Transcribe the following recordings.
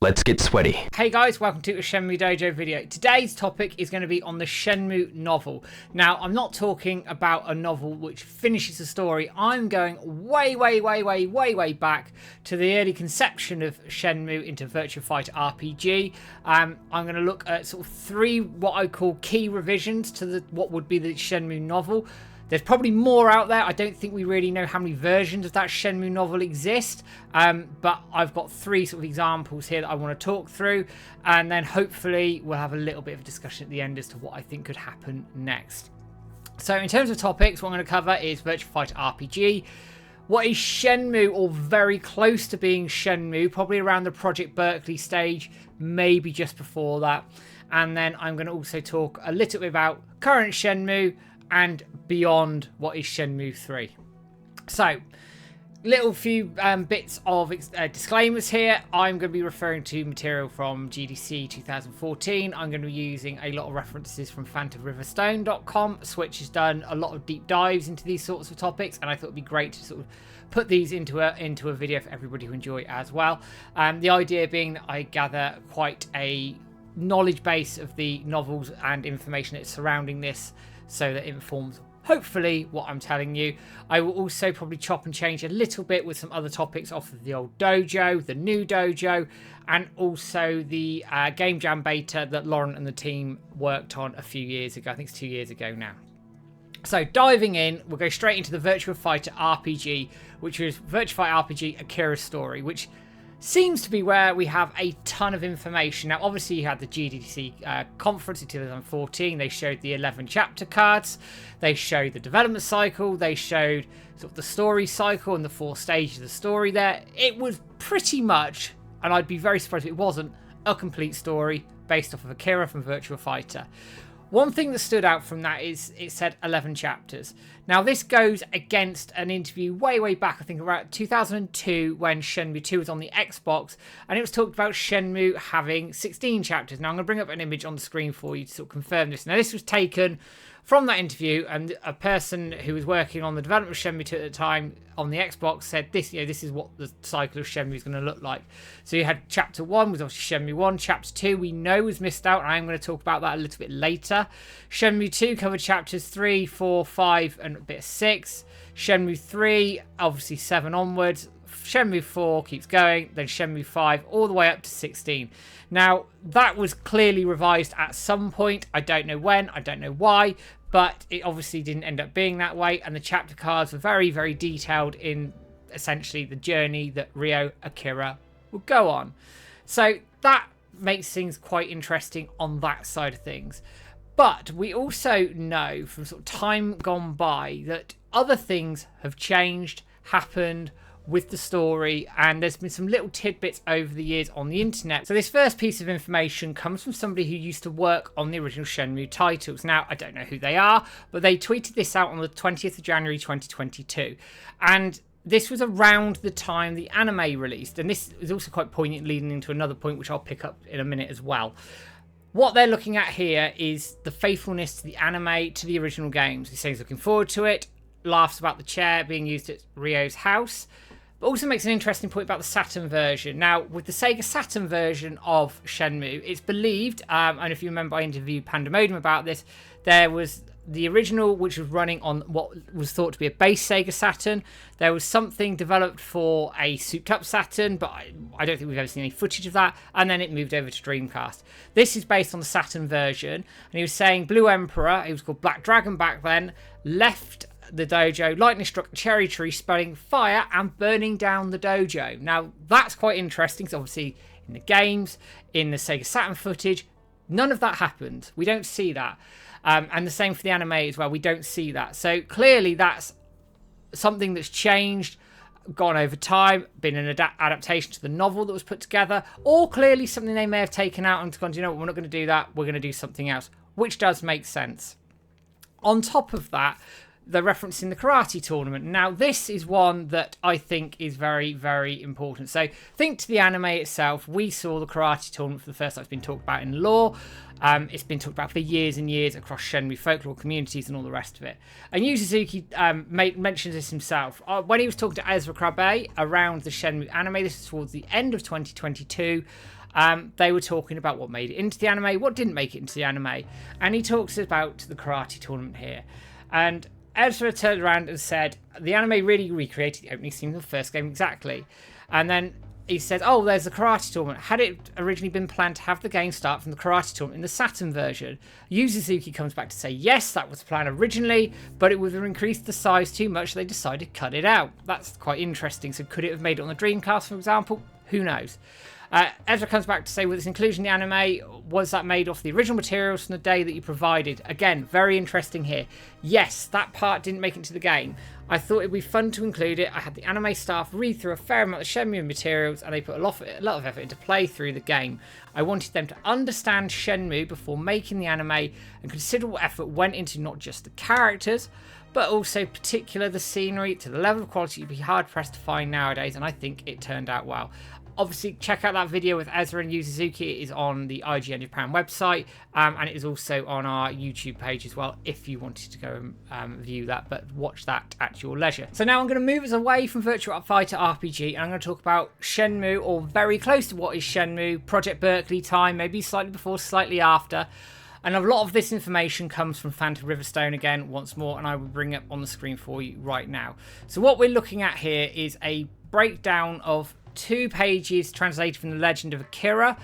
Let's get sweaty. Hey guys, welcome to a Shenmue Dojo video. Today's topic is going to be on the Shenmue novel. Now, I'm not talking about a novel which finishes the story. I'm going way back to the early conception of Shenmue into Virtua Fighter RPG. I'm going to look at sort of three what I call key revisions to what would be the Shenmue novel. There's probably more out there. I don't think we really know how many versions of that Shenmue novel exist. But I've got three sort of examples here that I want to talk through. And then hopefully we'll have a little bit of a discussion at the end as to what I think could happen next. So in terms of topics, what I'm going to cover is Virtua Fighter RPG. What is Shenmue, or very close to being Shenmue, probably around the Project Berkeley stage, maybe just before that. And then I'm going to also talk a little bit about current Shenmue and beyond what is Shenmue 3. So, little few bits of disclaimers here. I'm going to be referring to material from GDC 2014. I'm going to be using a lot of references from phantomriverstone.com. Switch has done a lot of deep dives into these sorts of topics, and I thought it'd be great to sort of put these into a video for everybody to enjoy as well. The idea being that I gather quite a knowledge base of the novels and information that's surrounding this, so that it informs, hopefully, what I'm telling you. I will also probably chop and change a little bit with some other topics off of the old dojo, the new dojo, and also the Game Jam beta that Lauren and the team worked on a few years ago. I think it's 2 years ago now. So diving in, we'll go straight into the Virtua Fighter RPG, which is Virtua Fighter RPG Akira's story, which seems to be where we have a ton of information. Now, obviously, you had the GDC conference in 2014. They showed the 11 chapter cards. They showed the development cycle. They showed sort of the story cycle and the 4 stages of the story there. It was pretty much, and I'd be very surprised if it wasn't, a complete story based off of Akira from Virtua Fighter. One thing that stood out from that is it said 11 chapters. Now, this goes against an interview way back, I think around 2002, when Shenmue 2 was on the Xbox, and it was talked about Shenmue having 16 chapters. Now, I'm going to bring up an image on the screen for you to sort of confirm this. Now, this was taken from that interview, and a person who was working on the development of Shenmue 2 at the time on the Xbox said this, this is what the cycle of Shenmue is going to look like. So you had chapter 1 was obviously Shenmue 1, chapter 2 we know was missed out, and I'm going to talk about that a little bit later. Shenmue 2 covered chapters 3, 4, 5 and a bit of 6. Shenmue 3, obviously 7 onwards. Shenmue 4 keeps going, then Shenmue 5 all the way up to 16. Now, that was clearly revised at some point. I don't know when, I don't know why, but it obviously didn't end up being that way, and the chapter cards were very detailed in essentially the journey that Ryo Akira would go on. So that makes things quite interesting on that side of things. But we also know from sort of time gone by that other things have changed, happened with the story, and there's been some little tidbits over the years on the internet. So this first piece of information comes from somebody who used to work on the original Shenmue titles. Now, I don't know who they are, but they tweeted this out on the 20th of January 2022. And this was around the time the anime released. And this is also quite poignant, leading into another point, which I'll pick up in a minute as well. What they're looking at here is the faithfulness to the anime, to the original games. He says he's looking forward to it, laughs about the chair being used at Ryo's house, but also makes an interesting point about the Saturn version. Now, with the Sega Saturn version of Shenmue, it's believed, and if you remember I interviewed Pandemonium about this, there was the original, which was running on what was thought to be a base Sega Saturn. There was something developed for a souped-up Saturn, but I don't think we've ever seen any footage of that, and then it moved over to Dreamcast. This is based on the Saturn version, and he was saying Blue Emperor, he was called Black Dragon back then, left the dojo, lightning struck the cherry tree, spelling fire and burning down the dojo. Now, that's quite interesting, because obviously in the games, in the Sega Saturn footage, none of that happened. We don't see that. And the same for the anime as well. We don't see that. So clearly that's something that's changed, gone over time, been an adaptation to the novel that was put together, or clearly something they may have taken out and gone, you know what, we're not going to do that, we're going to do something else, which does make sense. On top of that, they're referencing the karate tournament. Now, this is one that I think is very important. So think to the anime itself. We saw the karate tournament for the first time. It's been talked about in lore. It's been talked about for years and years across Shenmue folklore communities and all the rest of it. And Yu Suzuki mentions this himself. When he was talking to Ezra Krabe around the Shenmue anime, this is towards the end of 2022, They were talking about what made it into the anime, what didn't make it into the anime. And he talks about the karate tournament here. And Ezra turned around and said, the anime really recreated the opening scene of the first game exactly. And then he said, oh, there's the karate tournament. Had it originally been planned to have the game start from the karate tournament in the Saturn version? Yu Suzuki comes back to say, yes, that was the plan originally, but it would have increased the size too much, so they decided to cut it out. That's quite interesting. So could it have made it on the Dreamcast, for example? Who knows? Ezra comes back to say, with its inclusion in the anime, was that made off the original materials from the day that you provided? Again, very interesting here. Yes, that part didn't make it into the game. I thought it'd be fun to include it. I had the anime staff read through a fair amount of Shenmue materials, and they put a lot of effort into play through the game. I wanted them to understand Shenmue before making the anime, and considerable effort went into not just the characters, but also particular the scenery to the level of quality you'd be hard pressed to find nowadays, and I think it turned out well. Obviously, check out that video with Ezra and Yu Suzuki. It is on the IGN Japan website, and it is also on our YouTube page as well if you wanted to go and view that, but watch that at your leisure. So now I'm going to move us away from Virtual Fighter RPG, and I'm going to talk about Shenmue, or very close to what is Shenmue, Project Berkeley time, maybe slightly before, slightly after. And a lot of this information comes from Phantom Riverstone again, once more, and I will bring it up on the screen for you right now. So what we're looking at here is a breakdown of 2 pages translated from the Legend of Akira.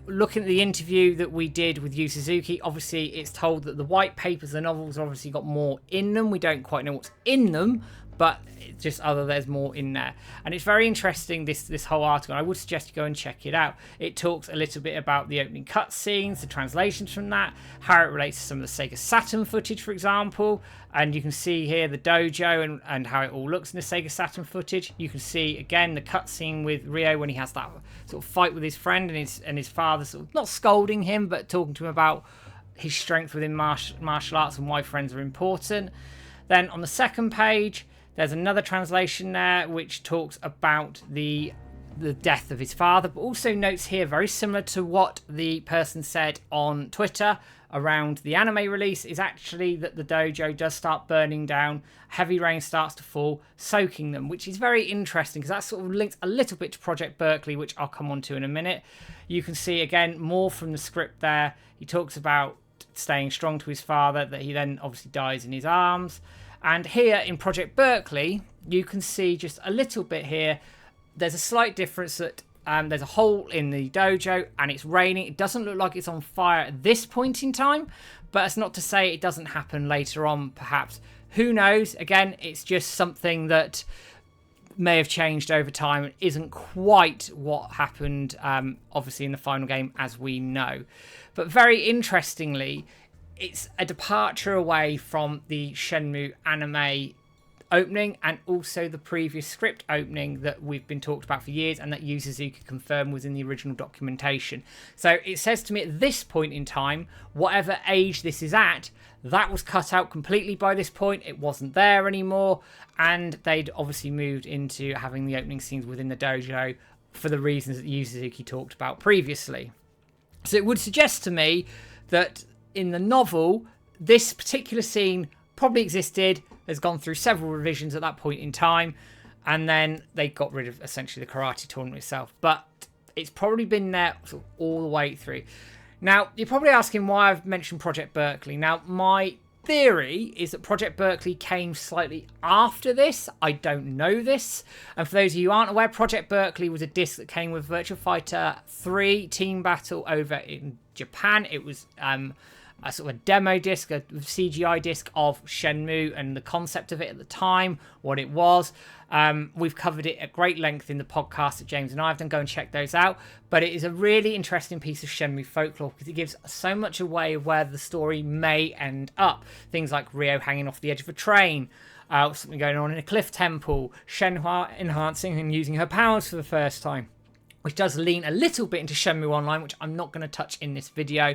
Looking at the interview that we did with Yu Suzuki, obviously it's told that the white papers, the novels, obviously got more in them. We don't quite know what's in them, but it's just there's more in there. And it's very interesting, this whole article. I would suggest you go and check it out. It talks a little bit about the opening cutscenes, the translations from that, how it relates to some of the Sega Saturn footage, for example. And you can see here the dojo and how it all looks in the Sega Saturn footage. You can see, again, the cutscene with Ryo when he has that sort of fight with his friend and his father sort of not scolding him, but talking to him about his strength within martial arts and why friends are important. Then on the second page, there's another translation there which talks about the death of his father, but also notes here, very similar to what the person said on Twitter around the anime release, is actually that the dojo does start burning down, heavy rain starts to fall, soaking them, which is very interesting because that sort of links a little bit to Project Berkeley, which I'll come on to in a minute. You can see, again, more from the script there. He talks about staying strong to his father, that he then obviously dies in his arms. And here in Project Berkeley, you can see just a little bit here. There's a slight difference that there's a hole in the dojo and it's raining. It doesn't look like it's on fire at this point in time, but it's not to say it doesn't happen later on, perhaps. Who knows? Again, it's just something that may have changed over time and isn't quite what happened, obviously, in the final game, as we know. But very interestingly, it's a departure away from the Shenmue anime opening and also the previous script opening that we've been talked about for years and that Yu Suzuki confirmed was in the original documentation. So it says to me at this point in time, whatever age this is at, that was cut out completely by this point. It wasn't there anymore, and they'd obviously moved into having the opening scenes within the dojo for the reasons that Yu Suzuki talked about previously. So it would suggest to me that in the novel, this particular scene probably existed, has gone through several revisions at that point in time, and then they got rid of essentially the karate tournament itself. But it's probably been there sort of all the way through. Now, you're probably asking why I've mentioned Project Berkeley. Now, my theory is that Project Berkeley came slightly after this. I don't know this. And for those of you who aren't aware, Project Berkeley was a disc that came with Virtua Fighter 3 Team Battle over in Japan. It was a sort of a demo disc, a CGI disc of Shenmue and the concept of it at the time, what it was. We've covered it at great length in the podcast that James and I have done. Go and check those out. But it is a really interesting piece of Shenmue folklore because it gives so much away of where the story may end up. Things like Ryo hanging off the edge of a train, something going on in a cliff temple, Shenhua enhancing and using her powers for the first time, which does lean a little bit into Shenmue Online, which I'm not going to touch in this video.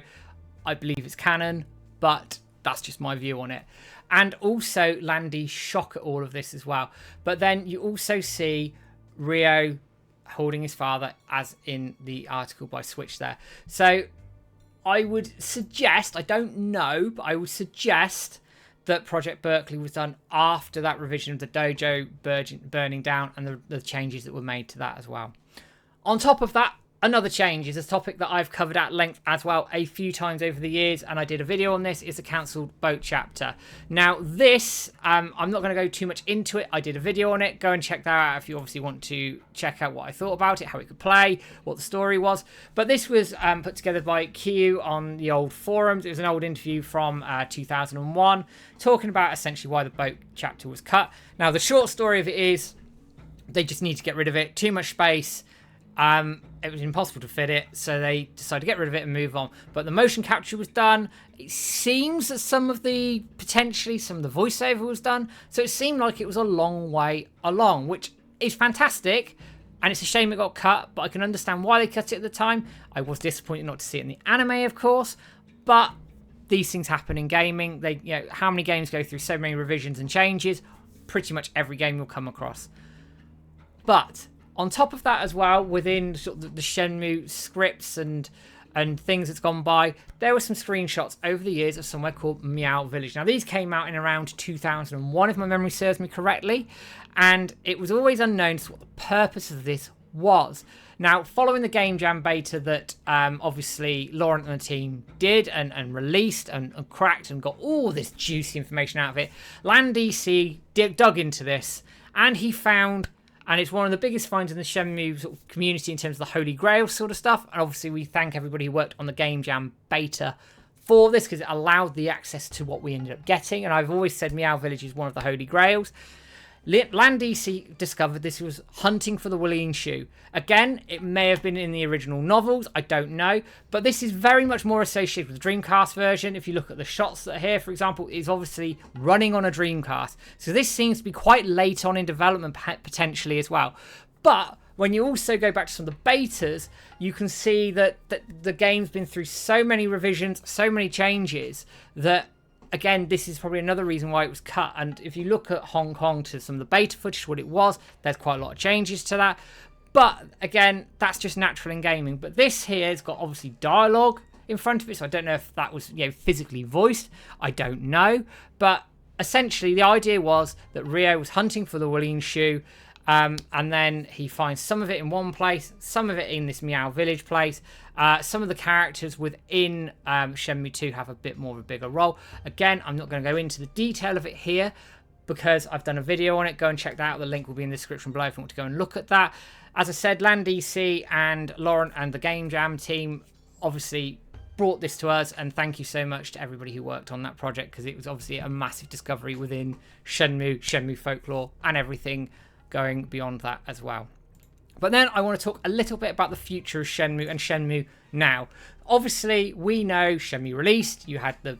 I believe it's canon, but that's just my view on it. And also Landy's shock at all of this as well. But then you also see Ryo holding his father, as in the article by Switch there. So I would suggest, I don't know, but I would suggest that Project Berkeley was done after that revision of the dojo burning down and the changes that were made to that as well. On top of that, Another change is a topic that I've covered at length as well a few times over the years, and I did a video on this, is the cancelled boat chapter. Now this, I'm not going to go too much into it. I did a video on it. Go and check that out if you obviously want to check out what I thought about it, how it could play, what the story was. But this was put together by Q on the old forums. It was an old interview from 2001 talking about essentially why the boat chapter was cut. Now the short story of it is they just need to get rid of it. Too much space. It was impossible to fit it, so they decided to get rid of it and move on. But the motion capture was done. It seems that potentially some of the voiceover was done. So it seemed like it was a long way along, which is fantastic. And it's a shame it got cut, but I can understand why they cut it at the time. I was disappointed not to see it in the anime, of course, but these things happen in gaming. How many games go through so many revisions and changes? Pretty much every game you'll come across. But on top of that as well, within sort of the Shenmue scripts and things that's gone by, there were some screenshots over the years of somewhere called Meow Village. Now, these came out in around 2001, if my memory serves me correctly, and it was always unknown what the purpose of this was. Now, following the Game Jam beta that obviously Laurent and the team did and released and cracked and got all this juicy information out of it, LandDC dug into this, and he found... And it's one of the biggest finds in the Shenmue sort of community in terms of the Holy Grail sort of stuff. And obviously we thank everybody who worked on the Game Jam beta for this, because it allowed the access to what we ended up getting. And I've always said Meow Village is one of the Holy Grails. LandDC discovered this was hunting for the Willing Shoe. Again, it may have been in the original novels, I don't know, but this is very much more associated with the Dreamcast version. If you look at the shots that are here, for example, is obviously running on a Dreamcast. So this seems to be quite late on in development potentially as well. But when you also go back to some of the betas, you can see that the game's been through so many revisions, so many changes that, again, this is probably another reason why it was cut. And if you look at Hong Kong to some of the beta footage, what it was, there's quite a lot of changes to that. But again, that's just natural in gaming. But this here has got obviously dialogue in front of it, so I don't know if that was physically voiced. I don't know. But essentially, the idea was that Ryo was hunting for the Willing Shoe, and then he finds some of it in one place, some of it in this Meow Village place. Some of the characters within Shenmue 2 have a bit more of a bigger role. Again, I'm not going to go into the detail of it here because I've done a video on it. Go and check that out. The link will be in the description below if you want to go and look at that. As I said, LandDC and Laurent and the Game Jam team obviously brought this to us, and thank you so much to everybody who worked on that project, because it was obviously a massive discovery within Shenmue folklore, and everything going beyond that as well. But then I want to talk a little bit about the future of Shenmue and Shenmue now. Obviously, we know Shenmue released, you had the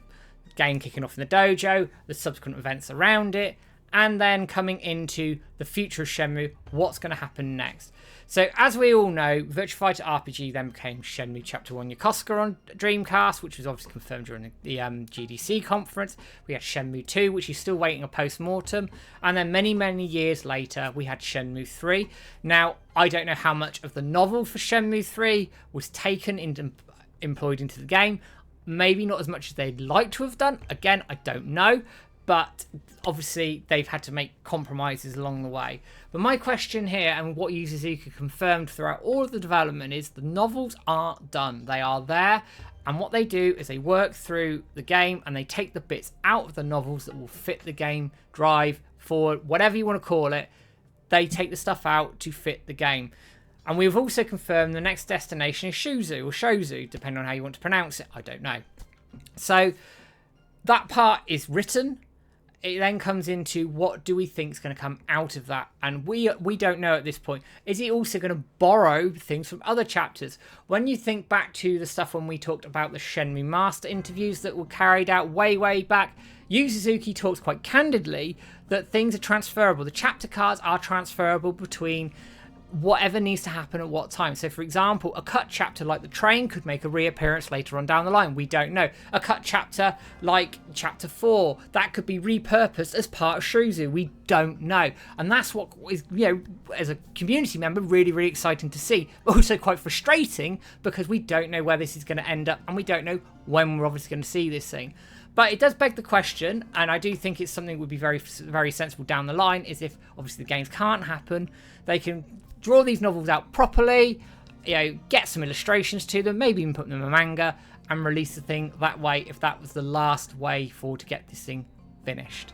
game kicking off in the dojo, the subsequent events around it, and then coming into the future of Shenmue, what's going to happen next. So, as we all know, Virtua Fighter RPG then became Shenmue Chapter 1 Yokosuka on Dreamcast, which was obviously confirmed during the GDC conference. We had Shenmue 2, which is still waiting a post-mortem. And then many, many years later, we had Shenmue 3. Now, I don't know how much of the novel for Shenmue 3 was taken and employed into the game. Maybe not as much as they'd like to have done. Again, I don't know. But obviously, they've had to make compromises along the way. But my question here, and what Yu Suzuki confirmed throughout all of the development, is the novels aren't done. They are there. And what they do is they work through the game and they take the bits out of the novels that will fit the game, drive, forward, whatever you want to call it. They take the stuff out to fit the game. And we've also confirmed the next destination is Shuzu or Shozu, depending on how you want to pronounce it. I don't know. So that part is written. It then comes into what do we think is going to come out of that, and we don't know at this point. Is he also going to borrow things from other chapters? When you think back to the stuff when we talked about the Shenmue Master interviews that were carried out way back, Yu Suzuki talks quite candidly that things are transferable. The chapter cards are transferable between whatever needs to happen at what time. So, for example, a cut chapter like the train could make a reappearance later on down the line. We don't know. A cut chapter like chapter 4, that could be repurposed as part of Shuzu. We don't know. And that's what is, as a community member, really exciting to see. But also quite frustrating because we don't know where this is going to end up, and we don't know when we're obviously going to see this thing. But it does beg the question, and I do think it's something that would be very sensible down the line, is if obviously the games can't happen, they can draw these novels out properly, get some illustrations to them, maybe even put them in a manga and release the thing that way if that was the last way forward to get this thing finished.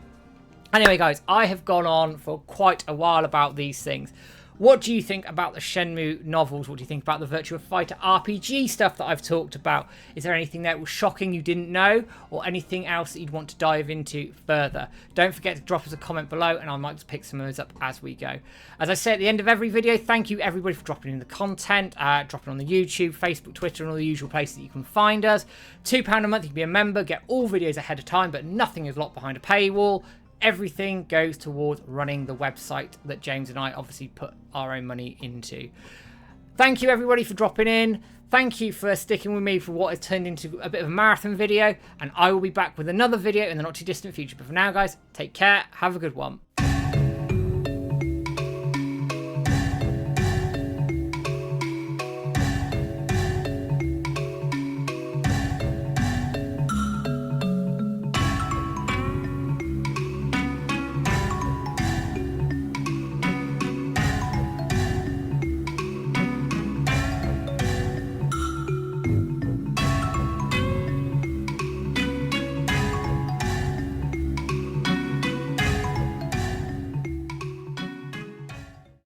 Anyway, guys, I have gone on for quite a while about these things. What do you think about the Shenmue novels? What do you think about the Virtua Fighter RPG stuff that I've talked about? Is there anything that was shocking you didn't know, or anything else that you'd want to dive into further? Don't forget to drop us a comment below, and I might just pick some of those up as we go. As I say at the end of every video, thank you everybody for dropping in the content, dropping on the YouTube, Facebook, Twitter, and all the usual places that you can find us. £2 a month, you can be a member, get all videos ahead of time, but nothing is locked behind a paywall. Everything goes towards running the website that James and I obviously put our own money into. Thank you everybody for dropping in. Thank you for sticking with me for what has turned into a bit of a marathon video. And I will be back with another video in the not too distant future. But for now, guys, take care. Have a good one.